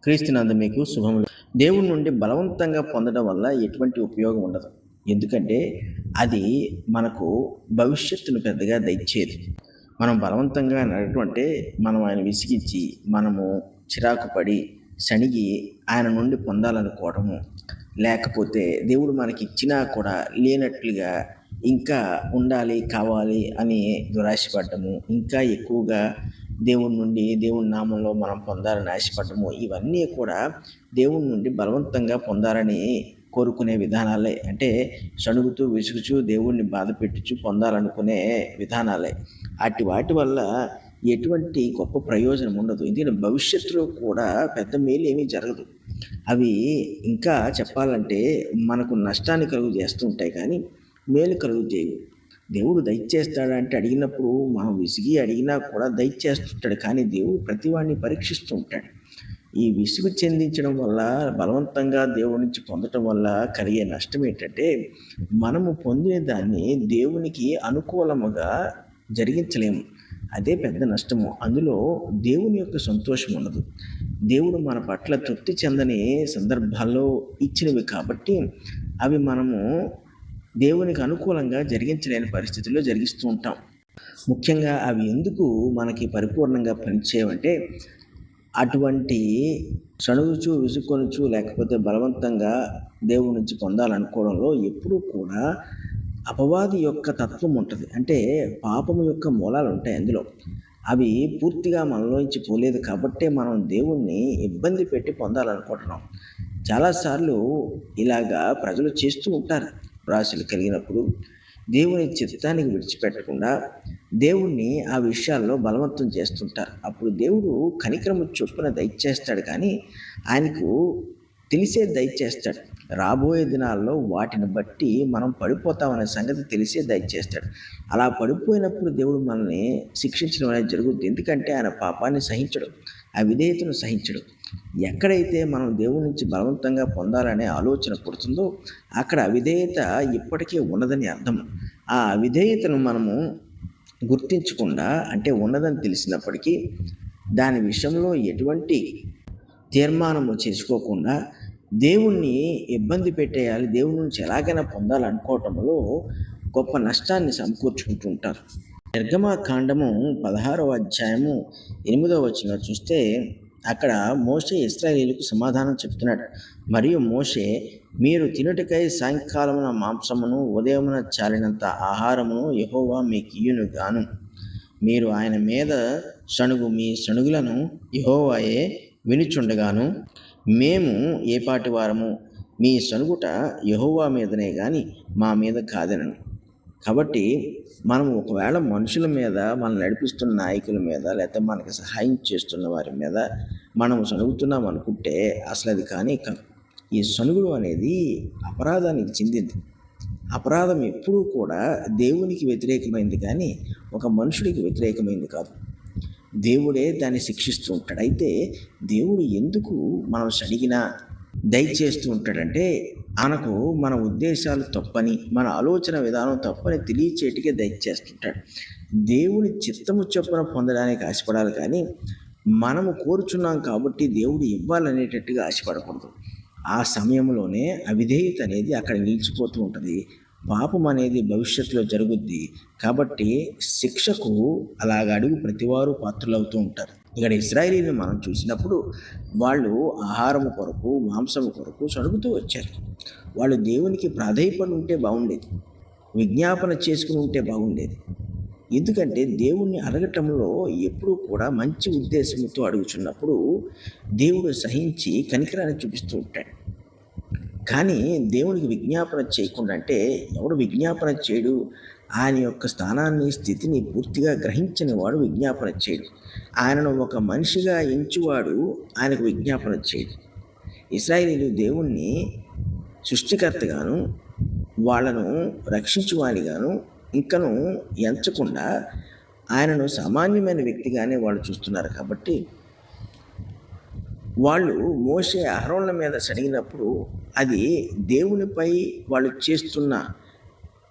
క్రీస్తునందు మీకు శుభములు. దేవుని నుండి బలవంతంగా పొందడం వల్ల ఎటువంటి ఉపయోగం ఉండదు. ఎందుకంటే అది మనకు భవిష్యత్తును పెద్దగా దయచేది. మనం బలవంతంగా నడవటం అంటే మనం ఆయన విసిగించి, మనము చిరాకు పడి, సణిగి ఆయన నుండి పొందాలనుకోవడము, లేకపోతే దేవుడు మనకి ఇచ్చినా కూడా లేనట్లుగా ఇంకా ఉండాలి, కావాలి అని దురాశపడ్డము, ఇంకా ఎక్కువగా దేవుని నుండి దేవుని నామంలో మనం పొందాలని ఆశపడ్డము, ఇవన్నీ కూడా దేవుని నుండి బలవంతంగా పొందాలని కోరుకునే విధానాలే. అంటే సణుగుతూ విసుగుచూ దేవుణ్ణి బాధ పెట్టుచు పొందాలనుకునే విధానాలే. వాటి వల్ల ఎటువంటి గొప్ప ప్రయోజనం ఉండదు. ఎందుకంటే భవిష్యత్తులో కూడా పెద్ద మేలు ఏమీ జరగదు. అవి ఇంకా చెప్పాలంటే మనకు నష్టాన్ని కలుగు చేస్తూ ఉంటాయి, కానీ మేలు కలుగు చేయవు. దేవుడు దయచేస్తాడంటే అడిగినప్పుడు మనం విసిగి అడిగినా కూడా దయచేస్తుంటాడు, కానీ దేవుడు ప్రతివాడిని పరీక్షిస్తూ ఉంటాడు. ఈ విసుగు చెందించడం వల్ల, బలవంతంగా దేవుడి నుంచి పొందటం వల్ల కలిగే నష్టం ఏంటంటే, మనము పొందిన దాన్ని దేవునికి అనుకూలముగా జరిగించలేము. అదే పెద్ద నష్టము. అందులో దేవుని యొక్క సంతోషం ఉండదు. దేవుడు మన పట్ల తృప్తి చెందని సందర్భాల్లో ఇచ్చినవి కాబట్టి అవి మనము దేవునికి అనుకూలంగా జరిగించలేని పరిస్థితుల్లో జరిగిస్తూ ఉంటాం. ముఖ్యంగా అవి ఎందుకు మనకి పరిపూర్ణంగా పనిచేయవంటే, అటువంటి సణుగుచు విసుకొనుచు లేకపోతే బలవంతంగా దేవుడి నుంచి పొందాలనుకోవడంలో ఎప్పుడూ కూడా అపవాది యొక్క తత్వం ఉంటుంది. అంటే పాపము యొక్క మూలాలు ఉంటాయి అందులో. అవి పూర్తిగా మనలోంచి పోలేదు కాబట్టే మనం దేవుణ్ణి ఇబ్బంది పెట్టి పొందాలనుకుంటున్నాం. చాలాసార్లు ఇలాగా ప్రజలు చేస్తూ ఉంటారు. రాశులు కలిగినప్పుడు దేవుని చిత్తానికి విడిచిపెట్టకుండా దేవుణ్ణి ఆ విషయాల్లో బలవంతం చేస్తుంటారు. అప్పుడు దేవుడు కనికరము చొప్పున దయచేస్తాడు, కానీ ఆయనకు తెలిసే దయచేస్తాడు. రాబోయే దినాల్లో వాటిని బట్టి మనం పడిపోతామనే సంగతి తెలిసే దయచేస్తాడు. అలా పడిపోయినప్పుడు దేవుడు మనల్ని శిక్షించడం అనేది జరుగుతుంది. ఎందుకంటే ఆయన పాపాన్ని సహించడు, ఆ విధేయతను సహించడు. ఎక్కడైతే మనం దేవుడి నుంచి బలవంతంగా పొందాలనే ఆలోచన పుడుతుందో అక్కడ అవిధేయత ఇప్పటికీ ఉన్నదని అర్థం. ఆ అవిధేయతను మనము గుర్తించకుండా, అంటే ఉన్నదని తెలిసినప్పటికీ దాని విషయంలో ఎటువంటి తీర్మానము చేసుకోకుండా దేవుణ్ణి ఇబ్బంది పెట్టేయాలి, దేవుని నుంచి ఎలాగైనా పొందాలనుకోవటంలో గొప్ప నష్టాన్ని సమకూర్చుకుంటూ ఉంటారు. నిర్గమకాండము 16వ అధ్యాయము 8వ వచనం చూస్తే అక్కడ మోషే ఇశ్రాయేలీయులకు సమాధానం చెప్తున్నాడు. మరియు మోషే, మీరు తినుటకై సాయంకాలమున మాంసమును, ఉదయమున చాలినంత ఆహారమును యెహోవా మీకు ఇయ్యును గాను. మీరు ఆయన మీద మీ సణుగులను యెహోవాయే వినుచుండగాను, మేము ఏపాటి వారము, మీ సణుగుట యెహోవా మీదనే కానీ మా మీద కాదనను. కాబట్టి మనం ఒకవేళ మనుషుల మీద, మనం నడిపిస్తున్న నాయకుల మీద, లేకపోతే మనకి సహాయం చేస్తున్న వారి మీద మనం సణుగుతున్నాం అనుకుంటే అసలు అది కానీ కాదు. ఈ సణుగుడు అనేది అపరాధానికి చెందింది. అపరాధం ఎప్పుడూ కూడా దేవునికి వ్యతిరేకమైంది, కానీ ఒక మనుషుడికి వ్యతిరేకమైంది కాదు. దేవుడే దాన్ని శిక్షిస్తూ ఉంటాడు. అయితే దేవుడు ఎందుకు మనం సణిగినా దయచేస్తూ ఉంటాడంటే, ఆయనకు మన ఉద్దేశాలు తప్పని, మన ఆలోచన విధానం తప్పని తెలియచేటికే దయచేస్తుంటాడు. దేవుని చిత్తము చొప్పున పొందడానికి ఆశపడాలి, కానీ మనము కోరుచున్నాం కాబట్టి దేవుడు ఇవ్వాలనేటట్టుగా ఆశపడకూడదు. ఆ సమయంలోనే అవిధేయత అనేది అక్కడ నిలిచిపోతూ ఉంటుంది. పాపం అనేది భవిష్యత్తులో జరుగుద్ది. కాబట్టి శిక్షకు అలాగ అడుగు ప్రతివారు పాత్రులవుతూ ఉంటారు. ఇక్కడ ఇశ్రాయేలీని మనం చూసినప్పుడు వాళ్ళు ఆహారము కొరకు, మాంసము కొరకు సణుగుతూ వచ్చారు. వాళ్ళు దేవునికి ప్రాధేయపడి ఉంటే బాగుండేది, విజ్ఞాపన చేసుకుని ఉంటే బాగుండేది. ఎందుకంటే దేవుణ్ణి అడగటంలో ఎప్పుడూ కూడా మంచి ఉద్దేశంతో అడుగుచున్నప్పుడు దేవుడు సహించి కనికరాన్ని చూపిస్తూ ఉంటాడు. కానీ దేవునికి విజ్ఞాపన చేయకుండా, అంటే ఎవడు విజ్ఞాపన చేయడు, ఆయన యొక్క స్థానాన్ని, స్థితిని పూర్తిగా గ్రహించని వాడు విజ్ఞాపన చేయడు. ఆయనను ఒక మనిషిగా ఎంచువాడు ఆయనకు విజ్ఞాపన చేయడు. ఇశ్రాయేలీయులు దేవుణ్ణి సృష్టికర్తగాను, వాళ్ళను రక్షించువానిగాను ఇంకను ఎంచకుండా ఆయనను సామాన్యమైన వ్యక్తిగానే వాళ్ళు చూస్తున్నారు. కాబట్టి వాళ్ళు మోషే అహరోన్ల మీద సడిగినప్పుడు అది దేవునిపై వాళ్ళు చేస్తున్న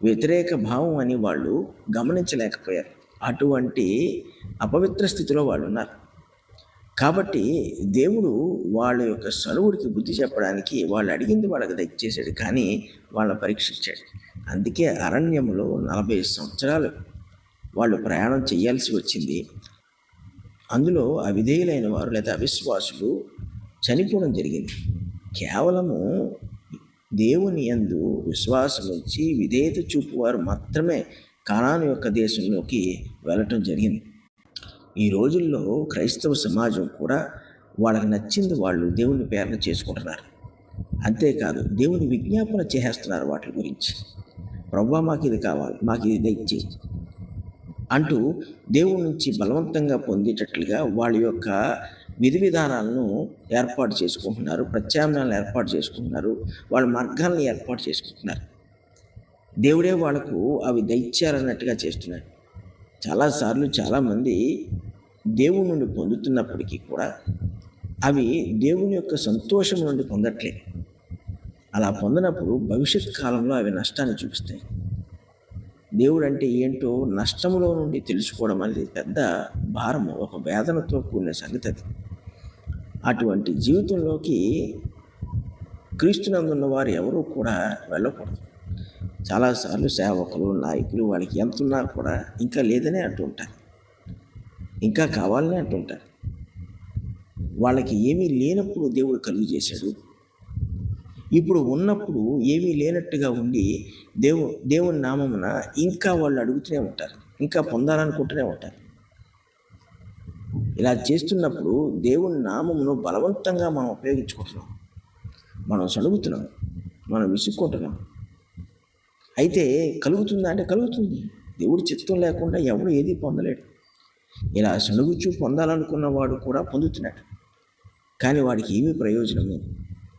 వ్యతిరేక భావం అని వాళ్ళు గమనించలేకపోయారు. అటువంటి అపవిత్ర స్థితిలో వాళ్ళు ఉన్నారు. కాబట్టి దేవుడు వాళ్ళ యొక్క సనువుడికి బుద్ధి చెప్పడానికి వాళ్ళు అడిగింది వాళ్ళకి దయచేసాడు, కానీ వాళ్ళని పరీక్షించాడు. అందుకే అరణ్యంలో 40 సంవత్సరాలు వాళ్ళు ప్రయాణం చేయాల్సి వచ్చింది. అందులో అవిధేయులైన వారు లేదా అవిశ్వాసులు చనిపోవడం జరిగింది. కేవలము దేవుని యందు విశ్వాసం ఉంచి విధేయత చూపువారు మాత్రమే కానాను యొక్క దేశంలోకి వెళ్ళటం జరిగింది. ఈ రోజుల్లో క్రైస్తవ సమాజం కూడా వాళ్ళకి నచ్చింది వాళ్ళు దేవుని పేరున చేసుకుంటున్నారు. అంతేకాదు దేవుని విజ్ఞాపన చేసేస్తున్నారు వాటి గురించి. ప్రభువా మాకు ఇది కావాలి, మాకు ఇది దయచేయి అంటూ దేవుడి నుంచి బలవంతంగా పొందేటట్లుగా వాళ్ళ యొక్క విధి విధానాలను ఏర్పాటు చేసుకుంటున్నారు, ప్రత్యామ్నాయాలను ఏర్పాటు చేసుకుంటున్నారు, వాళ్ళ మార్గాలను ఏర్పాటు చేసుకుంటున్నారు. దేవుడే వాళ్ళకు అవి దయచేయాలన్నట్టుగా చేస్తున్నారు. చాలాసార్లు చాలామంది దేవుని నుండి పొందుతున్నప్పటికీ కూడా అవి దేవుని యొక్క సంతోషం నుండి పొందట్లేదు. అలా పొందినప్పుడు భవిష్యత్ కాలంలో అవి నష్టాన్ని చూపిస్తాయి. దేవుడు అంటే ఏంటో నష్టములో నుండి తెలుసుకోవడం అనేది పెద్ద భారము, ఒక వేదనతో కూడిన సంగతి అది. అటువంటి జీవితంలోకి క్రీస్తునందున్న వారు ఎవరూ కూడా వెళ్ళకూడదు. చాలాసార్లు సేవకులు, నాయకులు వాళ్ళకి ఎంత ఉన్నా కూడా ఇంకా లేదనే అంటుంటారు, ఇంకా కావాలనే అంటుంటారు. వాళ్ళకి ఏమీ లేనప్పుడు దేవుడు కలుగు చేశాడు, ఇప్పుడు ఉన్నప్పుడు ఏమీ లేనట్టుగా ఉండి దేవుని నామమున ఇంకా వాళ్ళు అడుగుతూనే ఉంటారు, ఇంకా పొందాలనుకుంటూనే ఉంటారు. ఇలా చేస్తున్నప్పుడు దేవుని నామమును బలవంతంగా మనం ఉపయోగించుకుంటున్నాం, మనం సడుగుతున్నాం, మనం విసుక్కుంటున్నాం. అయితే కలుగుతుందా అంటే కలుగుతుంది. దేవుడి చిత్తం లేకుండా ఎవడు ఏది పొందలేడు. ఇలా సణుగుచూ పొందాలనుకున్న వాడు కూడా పొందుతున్నాడు, కానీ వాడికి ఏమీ ప్రయోజనము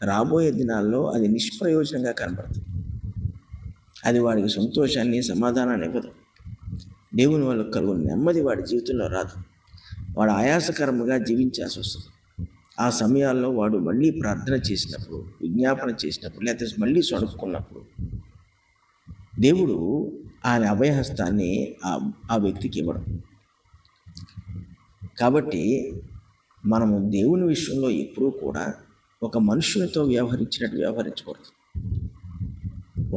రాబోయే దినాల్లో అది నిష్ప్రయోజనంగా కనబడుతుంది. అది వాడికి సంతోషాన్ని, సమాధానాన్ని ఇవ్వదు. దేవుని వాళ్ళకు కలుగు నెమ్మది వాడి జీవితంలో రాదు. వాడు ఆయాసకరముగా జీవించాల్సి వస్తుంది. ఆ సమయాల్లో వాడు మళ్ళీ ప్రార్థన చేసినప్పుడు, విజ్ఞాపన చేసినప్పుడు, లేకపోతే మళ్ళీ సొడుక్కున్నప్పుడు దేవుడు ఆయన అభయహస్తాన్ని ఆ వ్యక్తికి ఇవ్వడం. కాబట్టి మనము దేవుని విషయంలో ఎప్పుడూ కూడా ఒక మనుషులతో వ్యవహరించినట్టు వ్యవహరించకూడదు.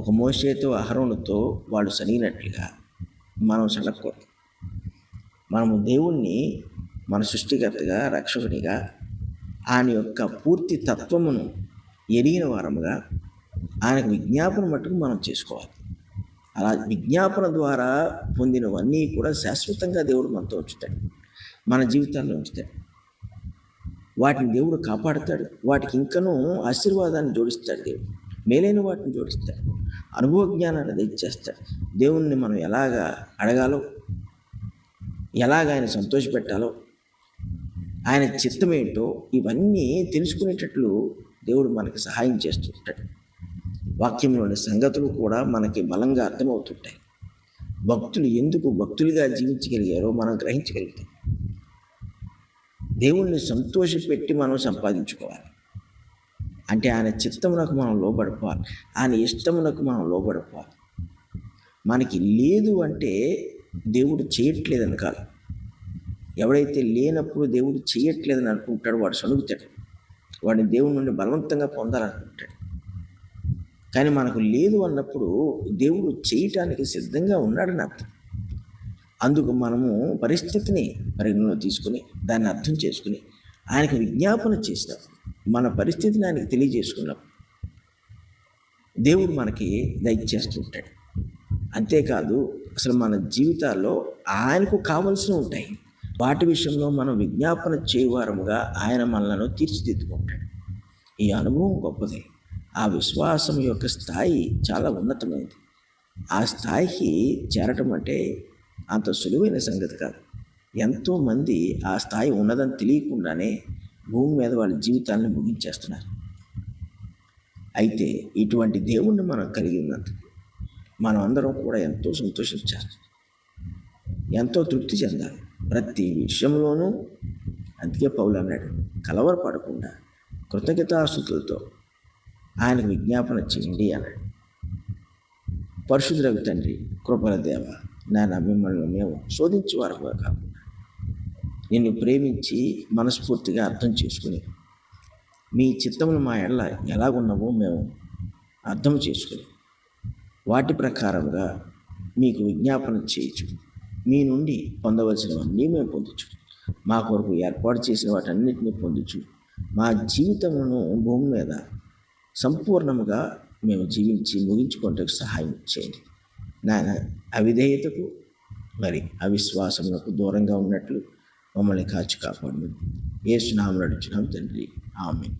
ఒక మోషేతో అహరోనుతో వాళ్ళు సనిగినట్లుగా మనం సడకూడదు. మనము దేవుణ్ణి మన సృష్టికర్తగా, రక్షకునిగా, ఆయన యొక్క పూర్తి తత్వమును ఎరిగిన వారముగా ఆయనకు విజ్ఞాపన మట్టుకు మనం చేసుకోవాలి. అలా విజ్ఞాపన ద్వారా పొందినవన్నీ కూడా శాశ్వతంగా దేవుడు మనతో ఉంచుతాడు, మన జీవితాల్లో ఉంచుతాడు. వాటిని దేవుడు కాపాడుతాడు, వాటికి ఇంకనూ ఆశీర్వాదాన్ని జోడిస్తాడు. దేవుడు మేలైన వాటిని జోడిస్తాడు, అనుభవ జ్ఞానాన్ని దయచేస్తాడు. దేవుణ్ణి మనం ఎలాగా అడగాలో, ఎలాగ ఆయన సంతోషపెట్టాలో, ఆయన చిత్తం ఏంటో ఇవన్నీ తెలుసుకునేటట్లు దేవుడు మనకి సహాయం చేస్తుంటాడు. వాక్యంలోని సంగతులు కూడా మనకి బలంగా అర్థమవుతుంటాయి. భక్తులు ఎందుకు భక్తులుగా జీవించగలిగారో మనం గ్రహించగలుగుతాం. దేవుణ్ణి సంతోషపెట్టి మనం సంపాదించుకోవాలి అంటే ఆయన చిత్తమునకు మనం లోబడిపోవాలి, ఆయన ఇష్టమునకు మనం లోబడిపోవాలి. మనకి లేదు అంటే దేవుడు చేయట్లేదని కాదు. ఎవడైతే లేనప్పుడు దేవుడు చేయట్లేదని అనుకుంటాడో వాడు సణుగుతాడు, వాడిని దేవుడి నుండి బలవంతంగా పొందాలనుకుంటాడు. కానీ మనకు లేదు అన్నప్పుడు దేవుడు చేయటానికి సిద్ధంగా ఉన్నాడని అర్థం. అందుకు మనము పరిస్థితిని పరిగణలో తీసుకుని దాన్ని అర్థం చేసుకుని ఆయనకు విజ్ఞాపన చేసినాం, మన పరిస్థితిని ఆయనకు తెలియజేసుకున్నాం, దేవుడు మనకి దయచేస్తుంటాడు. అంతేకాదు అసలు మన జీవితాల్లో ఆయనకు కావలసినవి ఉంటాయి. వాటి విషయంలో మనం విజ్ఞాపన చేయవారముగా ఆయన మనలను తీర్చిదిద్దుకుంటాడు. ఈ అనుభవం గొప్పది. ఆ విశ్వాసం యొక్క స్థాయి చాలా ఉన్నతమైనది. ఆ స్థాయికి చేరటం అంటే అంత సులువైన సంగతి కాదు. ఎంతోమంది ఆ స్థాయి ఉన్నదని తెలియకుండానే భూమి మీద వాళ్ళ జీవితాలను ముగించేస్తున్నారు. అయితే ఇటువంటి దేవుణ్ణి మనం కలిగి ఉన్నందుకు మనం అందరం కూడా ఎంతో సంతోషించాలి, ఎంతో తృప్తి చెందాలి ప్రతి విషయంలోనూ. అందుకే పౌలు అన్నాడు, కలవరపడకుండా కృతజ్ఞతాస్తుతులతో ఆయనకు విజ్ఞాపన చేయండి అన్నాడు. పరిశుద్ధులకు తండ్రి, కృపల దేవ, నాయన మిమ్మల్ని మేము శోధించేవారుగా కాకుండా నిన్ను ప్రేమించి మనస్ఫూర్తిగా అర్థం చేసుకుని మీ చిత్తములు మా ఎడల ఎలాగున్నావో మేము అర్థం చేసుకుని వాటి ప్రకారంగా మీకు విజ్ఞాపన చేయొచ్చు. మీ నుండి పొందవలసినవన్నీ మేము పొందొచ్చు. మా కొరకు ఏర్పాటు చేసిన వాటన్నిటిని పొందొచ్చు. మా జీవితమును భూమి మీద సంపూర్ణముగా మేము జీవించి ముగించుకోవడానికి సహాయం చేయండి నాయన. అవిధేయతకు మరి అవిశ్వాసములకు దూరంగా ఉన్నట్లు మమ్మల్ని కాచి కాపాడు. యేసు నామములో అడుగుచున్నాం తండ్రి, ఆమేన్.